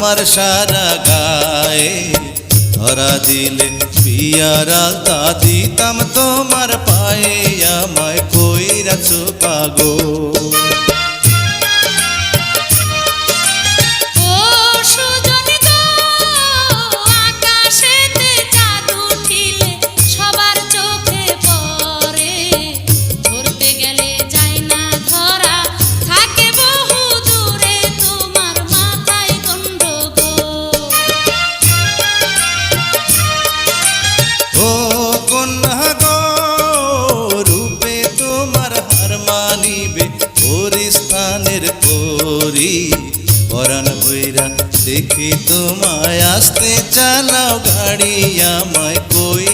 আমার সারা গায়ে ধরা দিলে পিয়ার আলতা দিতাম তোমার পায়ে আমায় কইরাছো পাগল। পরাণ বইরা দেখি তোমায় আসতে চালাও গাড়ি আমায়